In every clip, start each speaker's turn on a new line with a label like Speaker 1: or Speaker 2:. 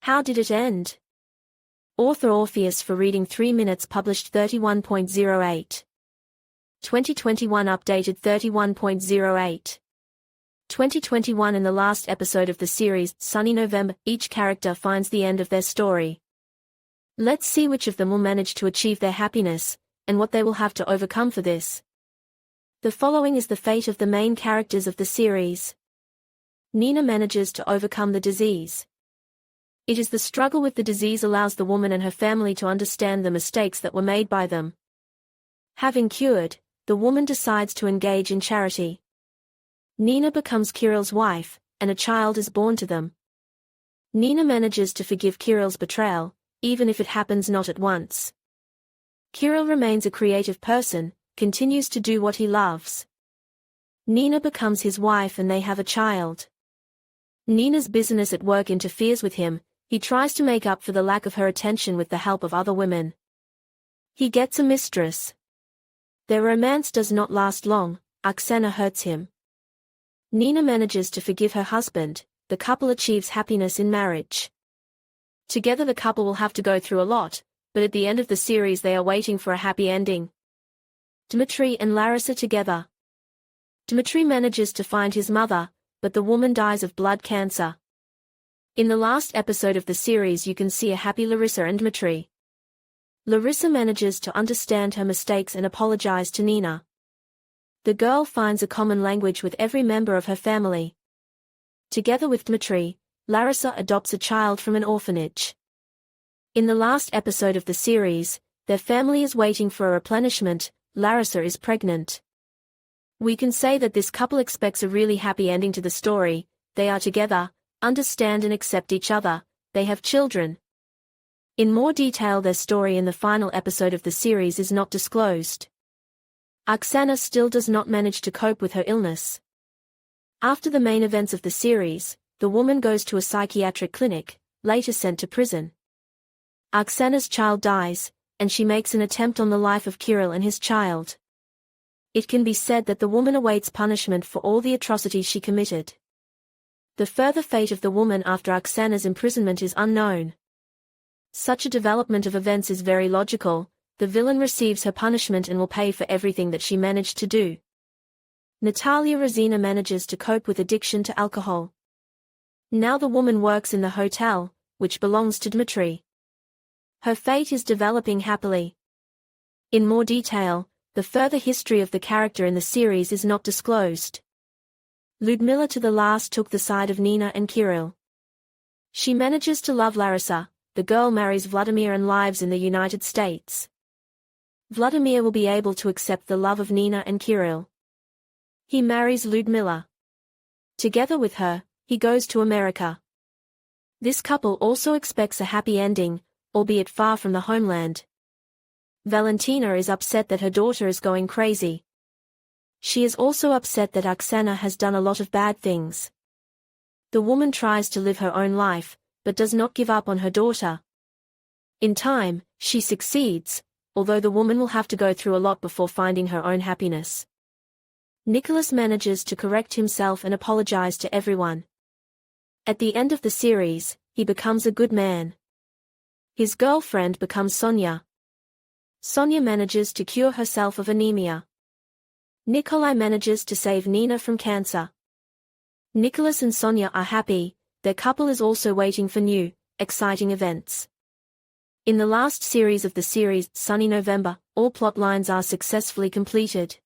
Speaker 1: How did it end? Author Orpheus for Reading 3 Minutes published 31.08. 2021 updated 31.08. 2021 In the last episode of the series, Sunny November, each character finds the end of their story. Let's see which of them will manage to achieve their happiness, and what they will have to overcome for this. The following is the fate of the main characters of the series. Nina manages to overcome the disease. It is the struggle with the disease allows the woman and her family to understand the mistakes that were made by them. Having cured, the woman decides to engage in charity. Nina becomes Kiril's wife, and a child is born to them. Nina manages to forgive Kiril's betrayal, even if it happens not at once. Kiril remains a creative person, continues to do what he loves. Nina becomes his wife and they have a child. Nina's business at work interferes with him. He tries to make up for the lack of her attention with the help of other women. He gets a mistress. Their romance does not last long. Oksana hurts him. Nina manages to forgive her husband. The couple achieves happiness in marriage. Together the couple will have to go through a lot, but at the end of the series they are waiting for a happy ending. Dmitry and Larissa together. Dmitry manages to find his mother, but the woman dies of blood cancer. In the last episode of the series you can see a happy Larissa and Dmitry. Larissa manages to understand her mistakes and apologize to Nina. The girl finds a common language with every member of her family. Together with Dmitry, Larissa adopts a child from an orphanage. In the last episode of the series, their family is waiting for a replenishment. Larissa is pregnant. We can say that this couple expects a really happy ending to the story. They are together, understand and accept each other, they have children. In more detail their story in the final episode of the series is not disclosed. Oksana still does not manage to cope with her illness. After the main events of the series, the woman goes to a psychiatric clinic, later sent to prison. Oksana's child dies, and she makes an attempt on the life of Kiril and his child. It can be said that the woman awaits punishment for all the atrocities she committed. The further fate of the woman after Oksana's imprisonment is unknown. Such a development of events is very logical. The villain receives her punishment and will pay for everything that she managed to do. Natalia Rosina manages to cope with addiction to alcohol. Now the woman works in the hotel, which belongs to Dmitry. Her fate is developing happily. In more detail, the further history of the character in the series is not disclosed. Ludmila to the last took the side of Nina and Kiril. She manages to love Larissa. The girl marries Vladimir and lives in the United States. Vladimir will be able to accept the love of Nina and Kiril. He marries Ludmila. Together with her, he goes to America. This couple also expects a happy ending, albeit far from the homeland. Valentina is upset that her daughter is going crazy. She is also upset that Oksana has done a lot of bad things. The woman tries to live her own life, but does not give up on her daughter. In time, she succeeds, although the woman will have to go through a lot before finding her own happiness. Nicholas manages to correct himself and apologize to everyone. At the end of the series, he becomes a good man. His girlfriend becomes Sonia. Sonia manages to cure herself of anemia. Nikolai manages to save Nina from cancer. Nicholas and Sonia are happy. Their couple is also waiting for new, exciting events. In the last series of the series, Sunny November, all plot lines are successfully completed.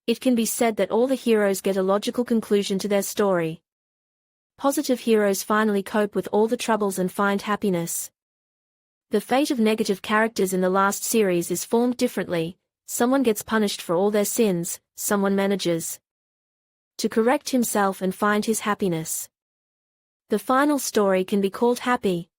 Speaker 1: It can be said that all the heroes get a logical conclusion to their story. Positive heroes finally cope with all the troubles and find happiness. The fate of negative characters in the last series is formed differently. Someone gets punished for all their sins, someone manages to correct himself and find his happiness. The final story can be called happy.